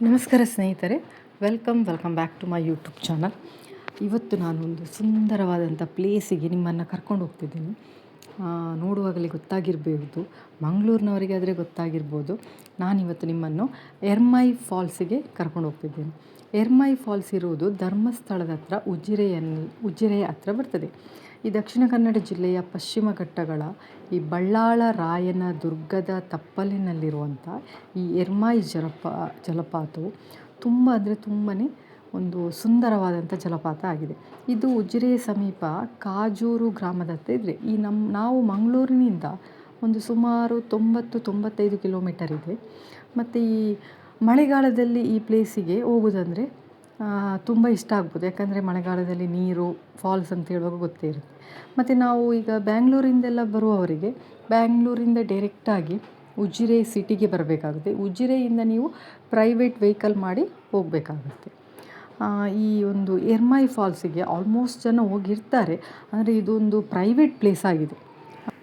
ನಮಸ್ಕಾರ ಸ್ನೇಹಿತರೆ, welcome back to my YouTube channel. ಇವತ್ತು ನಾನು ಒಂದು ಸುಂದರವಾದಂಥ ಪ್ಲೇಸಿಗೆ ನಿಮ್ಮನ್ನು ಕರ್ಕೊಂಡು ಹೋಗ್ತಿದ್ದೀನಿ. ನೋಡುವಾಗಲೇ ಗೊತ್ತಾಗಿರಬಹುದು, ಮಂಗಳೂರಿನವರಿಗೆ ಆದರೆ ಗೊತ್ತಾಗಿರ್ಬೋದು. ನಾನಿವತ್ತು ನಿಮ್ಮನ್ನು ಎರ್ಮೈ ಫಾಲ್ಸಿಗೆ ಕರ್ಕೊಂಡು ಹೋಗ್ತಿದ್ದೇನೆ. ಎರ್ಮೈ ಫಾಲ್ಸ್ ಇರುವುದು ಧರ್ಮಸ್ಥಳದ ಹತ್ರ ಉಜಿರೆಯ ಹತ್ರ ಬರ್ತದೆ. ಈ ದಕ್ಷಿಣ ಕನ್ನಡ ಜಿಲ್ಲೆಯ ಪಶ್ಚಿಮ ಘಟ್ಟಗಳ ಈ ಬಳ್ಳಾಳ ರಾಯನ ದುರ್ಗದ ತಪ್ಪಲಿನಲ್ಲಿರುವಂಥ ಈ ಎರ್ಮೈ ಜಲಪಾತವು ತುಂಬ ಅಂದರೆ ತುಂಬಾ ಒಂದು ಸುಂದರವಾದಂಥ ಜಲಪಾತ ಆಗಿದೆ. ಇದು ಉಜಿರೆ ಸಮೀಪ ಕಾಜೂರು ಗ್ರಾಮದ ಹತ್ರ ಇದ್ದರೆ ನಾವು ಮಂಗಳೂರಿನಿಂದ ಒಂದು ಸುಮಾರು 90-95 ಕಿಲೋಮೀಟರ್ ಇದೆ. ಮತ್ತು ಈ ಮಳೆಗಾಲದಲ್ಲಿ ಈ ಪ್ಲೇಸಿಗೆ ಹೋಗೋದಂದರೆ ತುಂಬ ಇಷ್ಟ ಆಗ್ಬೋದು. ಯಾಕಂದರೆ ಮಳೆಗಾಲದಲ್ಲಿ ನೀರು ಫಾಲ್ಸ್ ಅಂತ ಹೇಳುವಾಗ ಗೊತ್ತೇ ಇರುತ್ತೆ. ಮತ್ತು ನಾವು ಈಗ ಬ್ಯಾಂಗ್ಳೂರಿಂದೆಲ್ಲ ಬರುವವರಿಗೆ ಬ್ಯಾಂಗ್ಳೂರಿಂದ ಡೈರೆಕ್ಟಾಗಿ ಉಜಿರೆ ಸಿಟಿಗೆ ಬರಬೇಕಾಗುತ್ತೆ. ಉಜಿರೆಯಿಂದ ನೀವು ಪ್ರೈವೇಟ್ ವೆಹಿಕಲ್ ಮಾಡಿ ಹೋಗಬೇಕಾಗುತ್ತೆ. ಈ ಒಂದು ಎರ್ಮೈ ಫಾಲ್ಸಿಗೆ ಆಲ್ಮೋಸ್ಟ್ ಜನ ಹೋಗಿರ್ತಾರೆ. ಅಂದರೆ ಇದೊಂದು ಪ್ರೈವೇಟ್ ಪ್ಲೇಸ್ ಆಗಿದೆ.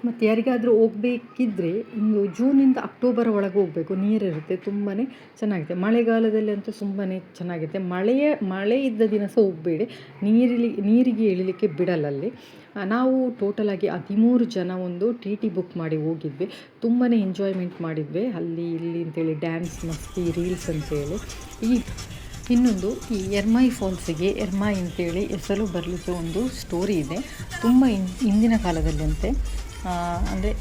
ಮತ್ತು ಯಾರಿಗಾದರೂ ಹೋಗಬೇಕಿದ್ರೆ ಒಂದು ಜೂನಿಂದ ಅಕ್ಟೋಬರ್ ಒಳಗೆ ಹೋಗಬೇಕು. ನೀರಿರುತ್ತೆ, ತುಂಬಾ ಚೆನ್ನಾಗಿದೆ. ಮಳೆಗಾಲದಲ್ಲಿ ಅಂತೂ ತುಂಬಾ ಚೆನ್ನಾಗಿದೆ. ಮಳೆ ಇದ್ದ ದಿನ ಸಹ ಹೋಗಬೇಡಿ, ನೀರಿಗೆ ಇಳಿಲಿಕ್ಕೆ ಬಿಡಲ್ಲಲ್ಲಿ. ನಾವು ಟೋಟಲಾಗಿ 13 ಜನ ಒಂದು ಟಿ ಬುಕ್ ಮಾಡಿ ಹೋಗಿದ್ವಿ. ತುಂಬಾ ಎಂಜಾಯ್ಮೆಂಟ್ ಮಾಡಿದ್ವಿ ಅಲ್ಲಿ ಇಲ್ಲಿ ಅಂತೇಳಿ, ಡ್ಯಾನ್ಸ್ ಮಸ್ತಿ ರೀಲ್ಸ್ ಅಂತೇಳಿ. ಇನ್ನೊಂದು ಈ ಎರ್ಮೈ ಫಾಲ್ಸಿಗೆ ಎರ್ಮೈ ಅಂತೇಳಿ ಹೆಸರು ಬರಲಿಕ್ಕೆ ಒಂದು ಸ್ಟೋರಿ ಇದೆ. ತುಂಬ ಹಿಂದಿನ ಕಾಲದಲ್ಲಿ ಅಂತೆ, ಅಂದರೆ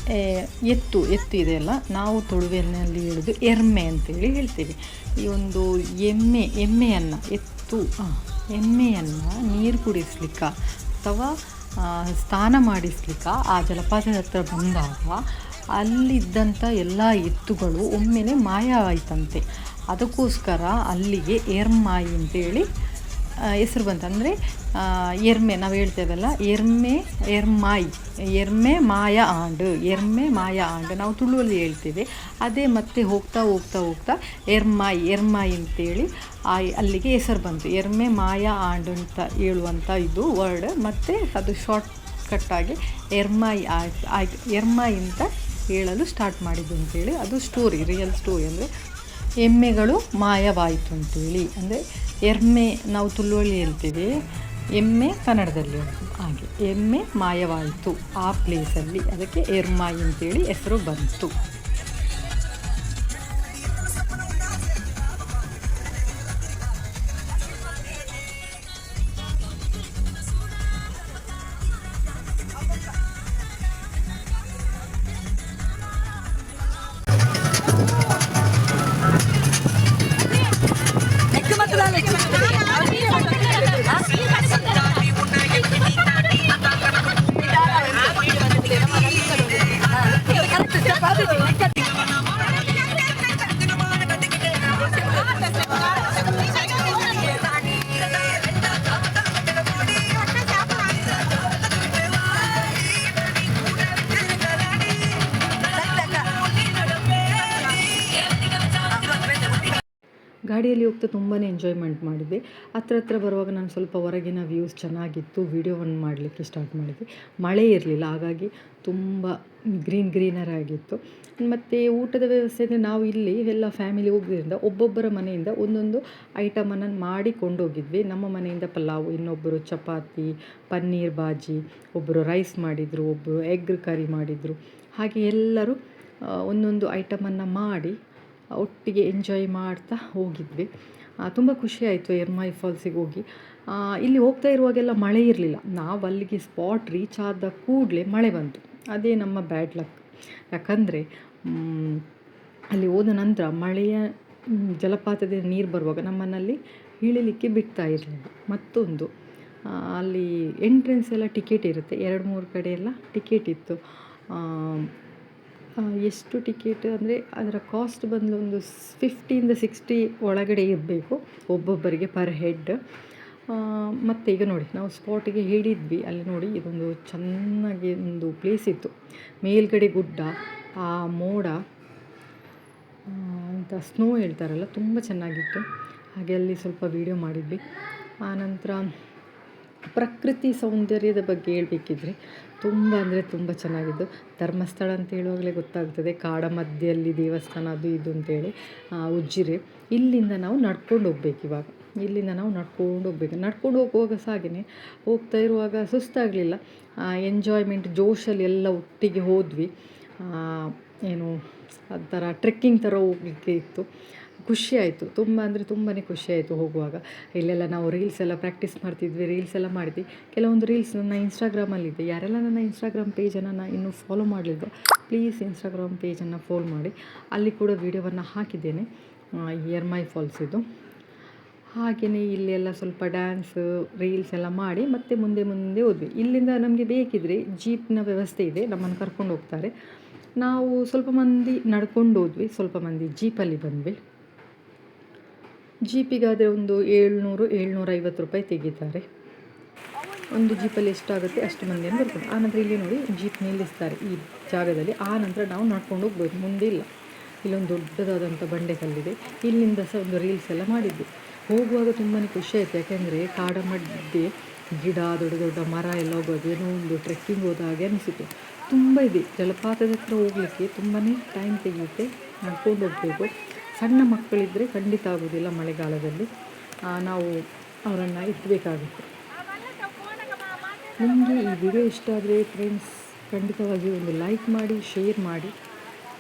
ಎತ್ತು ಇದೆಯಲ್ಲ, ನಾವು ತುಳುವಿನಲ್ಲಿ ಹೇಳೋದು ಎರ್ಮೆ ಅಂತೇಳಿ ಹೇಳ್ತೀವಿ. ಈ ಒಂದು ಎಮ್ಮೆಯನ್ನು ನೀರು ಕುಡಿಸ್ಲಿಕ್ಕೆ ಅಥವಾ ಸ್ನಾನ ಮಾಡಿಸ್ಲಿಕ್ಕೆ ಆ ಜಲಪಾತದ ಹತ್ರ ಬಂದಾಗ ಅಲ್ಲಿದ್ದಂಥ ಎಲ್ಲ ಎತ್ತುಗಳು ಒಮ್ಮೆಲೆ ಮಾಯವಾಯಿತಂತೆ. ಅದಕ್ಕೋಸ್ಕರ ಅಲ್ಲಿಗೆ ಎರ್ಮಾಯಿ ಅಂತೇಳಿ ಹೆಸರು ಬಂತು. ಅಂದರೆ ಎರ್ಮೆ ನಾವು ಹೇಳ್ತೇವಲ್ಲ, ಎರ್ಮೆ ಮಾಯ ಆಂಡ್ ನಾವು ತುಳುವಲ್ಲಿ ಹೇಳ್ತೇವೆ. ಅದೇ ಮತ್ತೆ ಹೋಗ್ತಾ ಎರ್ಮಾಯಿ ಅಂತೇಳಿ ಅಲ್ಲಿಗೆ ಹೆಸರು ಬಂತು. ಎರ್ಮೆ ಮಾಯ ಆಂಡ್ ಅಂತ ಹೇಳುವಂಥ ಇದು ವರ್ಡ್, ಮತ್ತು ಅದು ಶಾರ್ಟ್ ಕಟ್ಟಾಗಿ ಎರ್ಮಾಯಿ ಅಂತ ಹೇಳಲು ಸ್ಟಾರ್ಟ್ ಮಾಡಿದ್ದು ಅಂತೇಳಿ ಅದು ಸ್ಟೋರಿ, ರಿಯಲ್ ಸ್ಟೋರಿ. ಅಂದರೆ ಎಮ್ಮೆಗಳು ಮಾಯವಾಯಿತು ಅಂತೇಳಿ, ಅಂದರೆ ಎರ್ಮೆ ನಾವು ತುಳುವಲ್ಲಿ ಹೇಳ್ತೀವಿ, ಎಮ್ಮೆ ಕನ್ನಡದಲ್ಲಿ ಹೇಳ್ತೀವಿ. ಹಾಗೆ ಎಮ್ಮೆ ಮಾಯವಾಯಿತು ಆ ಪ್ಲೇಸಲ್ಲಿ, ಅದಕ್ಕೆ ಎರ್ಮಾಯಿ ಅಂತೇಳಿ ಹೆಸರು ಬಂತು. ಗಾಡಿಯಲ್ಲಿ ಹೋಗ್ತಾ ತುಂಬಾ ಎಂಜಾಯ್ಮೆಂಟ್ ಮಾಡಿದ್ವಿ. ಹತ್ರ ಬರುವಾಗ ನಾನು ಸ್ವಲ್ಪ ಹೊರಗಿನ ವ್ಯೂಸ್ ಚೆನ್ನಾಗಿತ್ತು, ವೀಡಿಯೋವನ್ನು ಮಾಡಲಿಕ್ಕೆ ಸ್ಟಾರ್ಟ್ ಮಾಡಿದ್ವಿ. ಮಳೆ ಇರಲಿಲ್ಲ, ಹಾಗಾಗಿ ತುಂಬ ಗ್ರೀನರ್ ಆಗಿತ್ತು. ಮತ್ತು ಊಟದ ವ್ಯವಸ್ಥೆ ಅಂದರೆ ನಾವು ಇಲ್ಲಿ ಎಲ್ಲ ಫ್ಯಾಮಿಲಿ ಹೋಗೋದ್ರಿಂದ ಒಬ್ಬೊಬ್ಬರ ಮನೆಯಿಂದ ಒಂದೊಂದು ಐಟಮನ್ನು ಮಾಡಿ ಕೊಂಡೋಗಿದ್ವಿ. ನಮ್ಮ ಮನೆಯಿಂದ ಪಲಾವು, ಇನ್ನೊಬ್ಬರು ಚಪಾತಿ, ಪನ್ನೀರ್ ಬಾಜಿ, ಒಬ್ಬರು ರೈಸ್ ಮಾಡಿದರು, ಒಬ್ಬರು ಎಗ್ ಕರಿ ಮಾಡಿದರು. ಹಾಗೆ ಎಲ್ಲರೂ ಒಂದೊಂದು ಐಟಮನ್ನು ಮಾಡಿ ಒಟ್ಟಿಗೆ ಎಂಜಾಯ್ ಮಾಡ್ತಾ ಹೋಗಿದ್ವಿ. ತುಂಬ ಖುಷಿಯಾಯಿತು ಎರ್ಮೈ ಫಾಲ್ಸಿಗೆ ಹೋಗಿ. ಇಲ್ಲಿ ಹೋಗ್ತಾ ಇರುವಾಗೆಲ್ಲ ಮಳೆ ಇರಲಿಲ್ಲ. ನಾವು ಅಲ್ಲಿಗೆ ಸ್ಪಾಟ್ ರೀಚ್ ಆದ ಕೂಡಲೇ ಮಳೆ ಬಂತು. ಅದೇ ನಮ್ಮ ಬ್ಯಾಡ್ ಲಕ್. ಯಾಕಂದರೆ ಅಲ್ಲಿ ಹೋದ ನಂತರ ಮಳೆಯ ಜಲಪಾತದ ನೀರು ಬರುವಾಗ ನಮ್ಮನ್ನಲ್ಲಿ ಇಳಿಲಿಕ್ಕೆ ಬಿಡ್ತಾ ಇರಲಿಲ್ಲ. ಮತ್ತೊಂದು, ಅಲ್ಲಿ ಎಂಟ್ರೆನ್ಸ್ ಎಲ್ಲ ಟಿಕೆಟ್ ಇರುತ್ತೆ, 2-3 ಕಡೆ ಎಲ್ಲ ಟಿಕೆಟ್ ಇತ್ತು. ಎಷ್ಟು ಟಿಕೆಟ್ ಅಂದರೆ ಅದರ ಕಾಸ್ಟ್ ಬಂದು ಒಂದು 50-60 ಒಳಗಡೆ ಇರಬೇಕು ಒಬ್ಬೊಬ್ಬರಿಗೆ ಪರ್ ಹೆಡ್. ಮತ್ತು ಈಗ ನೋಡಿ, ನಾವು ಸ್ಪಾಟಿಗೆ ಹೇಳಿದ್ವಿ, ಅಲ್ಲಿ ನೋಡಿ ಇದೊಂದು ಚೆನ್ನಾಗಿ ಒಂದು ಪ್ಲೇಸ್ ಇತ್ತು. ಮೇಲ್ಗಡೆ ಗುಡ್ಡ, ಆ ಮೋಡ ಅಂತ ಸ್ನೋ ಹೇಳ್ತಾರಲ್ಲ, ತುಂಬ ಚೆನ್ನಾಗಿತ್ತು. ಹಾಗೆ ಅಲ್ಲಿ ಸ್ವಲ್ಪ ವೀಡಿಯೋ ಮಾಡಿದ್ವಿ. ಆನಂತರ ಪ್ರಕೃತಿ ಸೌಂದರ್ಯದ ಬಗ್ಗೆ ಹೇಳಬೇಕಿದ್ರೆ ತುಂಬ ಅಂದರೆ ತುಂಬ ಚೆನ್ನಾಗಿದ್ದು. ಧರ್ಮಸ್ಥಳ ಅಂತ ಹೇಳುವಾಗಲೇ ಗೊತ್ತಾಗ್ತದೆ, ಕಾಡ ಮಧ್ಯದಲ್ಲಿ ದೇವಸ್ಥಾನ ಅದು ಇದು ಅಂತೇಳಿ. ಉಜ್ಜಿರೆ ಇಲ್ಲಿಂದ ನಾವು ನಡ್ಕೊಂಡು ಹೋಗ್ಬೇಕು. ಇವಾಗ ಇಲ್ಲಿಂದ ನಾವು ನಡ್ಕೊಂಡು ಹೋಗ್ಬೇಕು. ನಡ್ಕೊಂಡು ಹೋಗುವಾಗ ಸಹ ಹಾಗೆಯೇ ಹೋಗ್ತಾ ಇರುವಾಗ ಸುಸ್ತಾಗಲಿಲ್ಲ. ಎಂಜಾಯ್ಮೆಂಟ್ ಜೋಶಲ್ಲಿ ಎಲ್ಲ ಒಟ್ಟಿಗೆ ಹೋದ್ವಿ. ಏನು ಒಂಥರ ಟ್ರೆಕ್ಕಿಂಗ್ ಥರ ಹೋಗಲಿಕ್ಕೆ ಇತ್ತು. ಖುಷಿ ಆಯಿತು, ತುಂಬ ಅಂದರೆ ತುಂಬಾ ಖುಷಿ ಆಯಿತು ಹೋಗುವಾಗ. ಇಲ್ಲೆಲ್ಲ ನಾವು ರೀಲ್ಸ್ ಎಲ್ಲ ಪ್ರಾಕ್ಟೀಸ್ ಮಾಡ್ತಿದ್ವಿ, ರೀಲ್ಸ್ ಎಲ್ಲ ಮಾಡಿದ್ವಿ. ಕೆಲವೊಂದು ರೀಲ್ಸ್ ನನ್ನ ಇನ್ಸ್ಟಾಗ್ರಾಮಲ್ಲಿದೆ. ಯಾರೆಲ್ಲ ನನ್ನ ಇನ್ಸ್ಟಾಗ್ರಾಮ್ ಪೇಜನ್ನು ಇನ್ನೂ ಫಾಲೋ ಮಾಡಲಿಲ್ವೋ ಪ್ಲೀಸ್ ಇನ್ಸ್ಟಾಗ್ರಾಮ್ ಪೇಜನ್ನು ಫಾಲೋ ಮಾಡಿ. ಅಲ್ಲಿ ಕೂಡ ವೀಡಿಯೋವನ್ನು ಹಾಕಿದ್ದೇನೆ, ಎರ್ಮೈ ಫಾಲ್ಸ್ ಇದು. ಹಾಗೆಯೇ ಇಲ್ಲೆಲ್ಲ ಸ್ವಲ್ಪ ಡ್ಯಾನ್ಸ್ ರೀಲ್ಸ್ ಎಲ್ಲ ಮಾಡಿ ಮತ್ತೆ ಮುಂದೆ ಹೋದ್ವಿ. ಇಲ್ಲಿಂದ ನಮಗೆ ಬೇಕಿದ್ದರೆ ಜೀಪ್ನ ವ್ಯವಸ್ಥೆ ಇದೆ, ನಮ್ಮನ್ನು ಕರ್ಕೊಂಡು ಹೋಗ್ತಾರೆ. ನಾವು ಸ್ವಲ್ಪ ಮಂದಿ ನಡ್ಕೊಂಡು ಹೋದ್ವಿ, ಸ್ವಲ್ಪ ಮಂದಿ ಜೀಪಲ್ಲಿ ಬಂದ್ವಿ. ಜೀಪಿಗಾದರೆ ಒಂದು 700-750 ರೂಪಾಯಿ ತೆಗಿತಾರೆ. ಒಂದು ಜೀಪಲ್ಲಿ ಎಷ್ಟಾಗುತ್ತೆ ಅಷ್ಟು ಮಂದಿಯನ್ನು ಬರ್ತಾರೆ. ಆನಂತರ ಇಲ್ಲಿ ನೋಡಿ ಜೀಪ್ ನಿಲ್ಲಿಸ್ತಾರೆ ಈ ಜಾಗದಲ್ಲಿ. ಆ ನಂತರ ನಾವು ನಡ್ಕೊಂಡು ಹೋಗ್ಬೋದು, ಮುಂದೆ ಇಲ್ಲ. ಇಲ್ಲೊಂದು ದೊಡ್ಡದಾದಂಥ ಬಂಡೆಕಲ್ಲಿದೆ. ಇಲ್ಲಿಂದ ಸಹ ಒಂದು ರೀಲ್ಸ್ ಎಲ್ಲ ಮಾಡಿದ್ವಿ. ಹೋಗುವಾಗ ತುಂಬಾ ಖುಷಿ ಆಯಿತು, ಯಾಕೆಂದರೆ ಕಾಡ ಮಧ್ಯೆ ಗಿಡ, ದೊಡ್ಡ ದೊಡ್ಡ ಮರ ಎಲ್ಲ ಹೋಗೋದು ಏನೋ ಒಂದು ಟ್ರೆಕ್ಕಿಂಗ್ ಹೋದ ಹಾಗೆ ಅನಿಸಿತು. ತುಂಬ ಇದೆ, ಜಲಪಾತದ ಹತ್ರ ಹೋಗಲಿಕ್ಕೆ ತುಂಬಾ ಟೈಮ್ ತೆಗೆಯುತ್ತೆ, ನಡ್ಕೊಂಡು ಹೋಗಬೇಕು. ಸಣ್ಣ ಮಕ್ಕಳಿದ್ದರೆ ಖಂಡಿತ ಆಗೋದಿಲ್ಲ, ಮಳೆಗಾಲದಲ್ಲಿ ನಾವು ಅವರನ್ನು ಇಡಬೇಕಾಗುತ್ತೆ. ನಿಮಗೆ ಈ ವಿಡಿಯೋ ಇಷ್ಟ ಆದರೆ ಫ್ರೆಂಡ್ಸ್ ಖಂಡಿತವಾಗಿ ಒಂದು ಲೈಕ್ ಮಾಡಿ, ಶೇರ್ ಮಾಡಿ.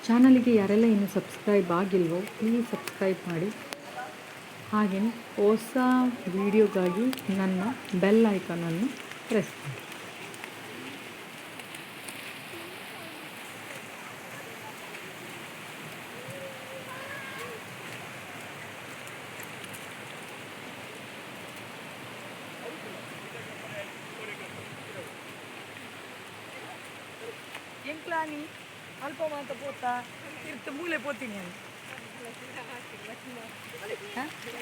ಚಾನಲಿಗೆ ಯಾರೆಲ್ಲ ಇನ್ನೂ ಸಬ್ಸ್ಕ್ರೈಬ್ ಆಗಿಲ್ವೋ ಪ್ಲೀಸ್ ಸಬ್ಸ್ಕ್ರೈಬ್ ಮಾಡಿ. ಹಾಗೆಯೇ ಹೊಸ ವಿಡಿಯೋಗಾಗಿ ನನ್ನ ಬೆಲ್ ಐಕಾನನ್ನು ಪ್ರೆಸ್ ಮಾಡಿ. ಎಂಕ್ಲಾನಿ ಅಲ್ಪ ಮಾತ ಪೋತ ಇರ್ತ ಮೂಲೆ ಪೋತೀನಿ ನಾನು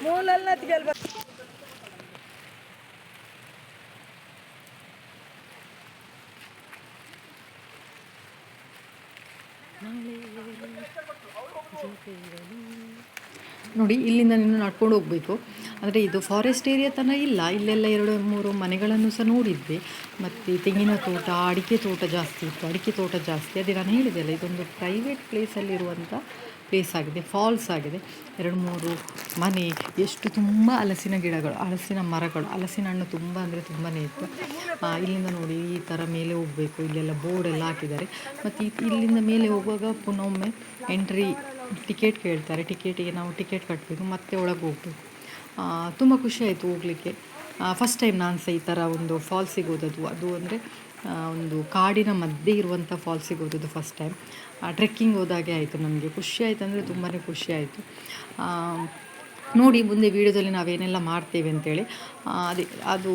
ಮೂಲಲ್ಲ ತಿಗಲ್ ನೋಡಿ ಇಲ್ಲಿಂದ ನೀನು ನಡ್ಕೊಂಡು ಹೋಗಬೇಕು. ಅಂದರೆ ಇದು ಫಾರೆಸ್ಟ್ ಏರಿಯಾ ತನಕ ಇಲ್ಲ, ಇಲ್ಲೆಲ್ಲ 2-3 ಮನೆಗಳನ್ನು ಸಹ ನೋಡಿದ್ವಿ. ಮತ್ತು ತೆಂಗಿನ ತೋಟ, ಅಡಿಕೆ ತೋಟ ಜಾಸ್ತಿ ಇತ್ತು. ಅಡಿಕೆ ತೋಟ ಜಾಸ್ತಿ, ಅದೇ ನಾನು ಹೇಳಿದೆಯಲ್ಲ, ಇದೊಂದು ಪ್ರೈವೇಟ್ ಪ್ಲೇಸಲ್ಲಿರುವಂಥ ಪ್ಲೇಸ್ ಆಗಿದೆ, ಫಾಲ್ಸ್ ಆಗಿದೆ. 2-3 ಮನೆ, ಎಷ್ಟು ತುಂಬ ಹಲಸಿನ ಗಿಡಗಳು, ಹಲಸಿನ ಮರಗಳು, ಹಲಸಿನ ಹಣ್ಣು ತುಂಬ ಅಂದರೆ ತುಂಬಾ ಇತ್ತು. ಇಲ್ಲಿಂದ ನೋಡಿ ಈ ಥರ ಮೇಲೆ ಹೋಗಬೇಕು. ಇಲ್ಲೆಲ್ಲ ಬೋರ್ಡೆಲ್ಲ ಹಾಕಿದ್ದಾರೆ. ಮತ್ತು ಇಲ್ಲಿಂದ ಮೇಲೆ ಹೋಗುವಾಗ ಪುನಃ ಒಮ್ಮೆ ಎಂಟ್ರಿ ಟಿಕೆಟ್ ಕೇಳ್ತಾರೆ. ಟಿಕೆಟಿಗೆ ನಾವು ಟಿಕೆಟ್ ಕಟ್ಟಬೇಕು, ಮತ್ತೆ ಒಳಗೆ ಹೋಗಬೇಕು. ತುಂಬ ಖುಷಿ ಆಯಿತು ಹೋಗಲಿಕ್ಕೆ. ಫಸ್ಟ್ ಟೈಮ್ ನಾನು ಸಹ ಈ ಥರ ಒಂದು ಫಾಲ್ಸಿಗೆ ಹೋದದ್ದು. ಅದು ಅಂದರೆ ಒಂದು ಕಾಡಿನ ಮಧ್ಯೆ ಇರುವಂಥ ಫಾಲ್ಸಿಗೆ ಹೋದದ್ದು ಫಸ್ಟ್ ಟೈಮ್. ಟ್ರೆಕ್ಕಿಂಗ್ ಹೋದಾಗೆ ಆಯಿತು ನನಗೆ. ಖುಷಿ ಆಯಿತು ಅಂದರೆ ತುಂಬಾ ಖುಷಿ ಆಯಿತು. ನೋಡಿ ಮುಂದೆ ವೀಡಿಯೋದಲ್ಲಿ ನಾವೇನೆಲ್ಲ ಮಾಡ್ತೇವೆ ಅಂತೇಳಿ. ಅದು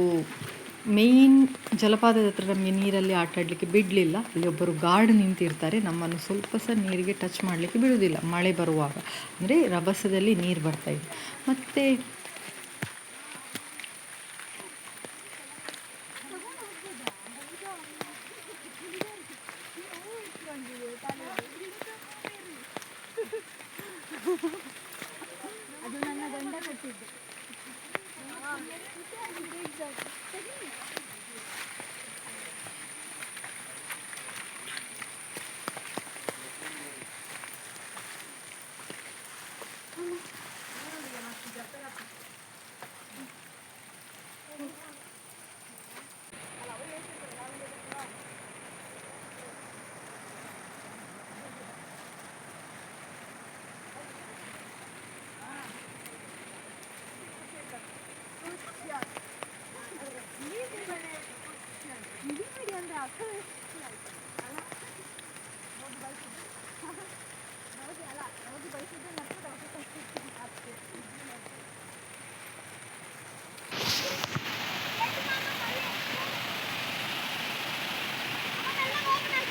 ಮೇಯ್ನ್ ಜಲಪಾತದ ಹತ್ರ ನಮಗೆ ನೀರಲ್ಲಿ ಆಟ ಆಡಲಿಕ್ಕೆ ಬಿಡಲಿಲ್ಲ. ಅಲ್ಲಿ ಒಬ್ಬರು ಗಾರ್ಡ್ ನಿಂತಿರ್ತಾರೆ, ನಮ್ಮನ್ನು ಸ್ವಲ್ಪ ಸಹ ನೀರಿಗೆ ಟಚ್ ಮಾಡಲಿಕ್ಕೆ ಬಿಡೋದಿಲ್ಲ ಮಳೆ ಬರುವಾಗ. ಅಂದರೆ ರಭಸದಲ್ಲಿ ನೀರು ಬರ್ತಾಯಿದೆ. ಮತ್ತು ಅದು ನನ್ನ ಗಂಡ ಕಟ್ಟಿದ್ದು.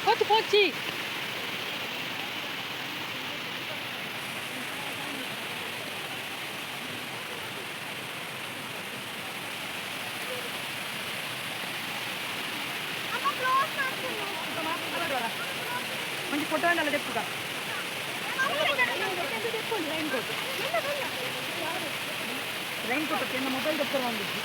ಕೊಚ್ಚು ಕೊಚ್ಚಿ ಮಂచి ಫೋಟೋ ಎಲ್ಲ ತೆಪ್ಪುಗ ರೈನ್ ಕೋಟ್ ನನ್ನ ಮೊಬೈಲ್ ತೆಪ್ಪರ ಬಂದಿದ್ದು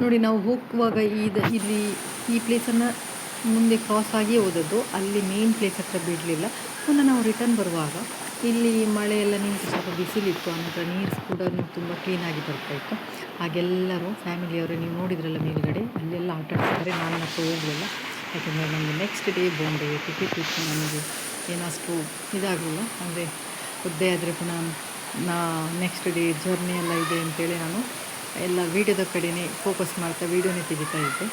ನೋಡಿ, ನಾವು ಹೋಗುವಾಗ ಇಲ್ಲಿ ಈ ಪ್ಲೇಸನ್ನು ಮುಂದೆ ಕ್ರಾಸ್ ಆಗಿ ಹೋದದ್ದು. ಅಲ್ಲಿ ಮೇನ್ ಪ್ಲೇಸ್ ಹತ್ರ ಬಿಡಲಿಲ್ಲ. ಪುನಃ ನಾವು ರಿಟರ್ನ್ ಬರುವಾಗ ಇಲ್ಲಿ ಮಳೆಯೆಲ್ಲ ನಿಂತು ಸ್ವಲ್ಪ ಬಿಸಿಲಿತ್ತು. ಆನಂತರ ನೀರು ಕೂಡ ತುಂಬ ಕ್ಲೀನಾಗಿ ಬರ್ತಾಯಿತ್ತು. ಹಾಗೆಲ್ಲರೂ ಫ್ಯಾಮಿಲಿಯವರು, ನೀವು ನೋಡಿದ್ರಲ್ಲ ಮೇಲುಗಡೆ, ಅಲ್ಲೆಲ್ಲ ಆಟ ಆಡ್ತಿದ್ದಾರೆ. ನಾನು ಮತ್ತೆ ಹೋಗಲಿಲ್ಲ, ಯಾಕೆಂದರೆ ನಮಗೆ ನೆಕ್ಸ್ಟ್ ಡೇ ಬಾಂಬೆ ಟಿಕೆಟ್ ಇತ್ತು. ನನಗೆ ಏನಷ್ಟು ಇದಾಗಲಿಲ್ಲ, ಅಂದರೆ ಒದ್ದೆ ಆದರೆ ಪುನಃ ನೆಕ್ಸ್ಟ್ ಡೇ ಜರ್ನಿ ಎಲ್ಲ ಇದೆ ಅಂತೇಳಿ ನಾನು ಎಲ್ಲ ವೀಡಿಯೋದ ಕಡೆಯೇ ಫೋಕಸ್ ಮಾಡ್ತಾ ವೀಡಿಯೋನೇ ತೆಗಿತಾ ಇದ್ದೆ.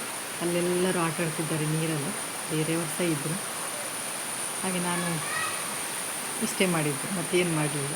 ಅಲ್ಲೆಲ್ಲರೂ ಆಟ ಆಡ್ತಿದ್ದಾರೆ ನೀರಲ್ಲಿ, ಬೇರೆಯವರು ಸಹ ಇದ್ದರು. ಹಾಗೆ ನಾನು ಇಷ್ಟೇ ಮಾಡಿದ್ದು, ಮತ್ತೇನು ಮಾಡಲಿಲ್ಲ.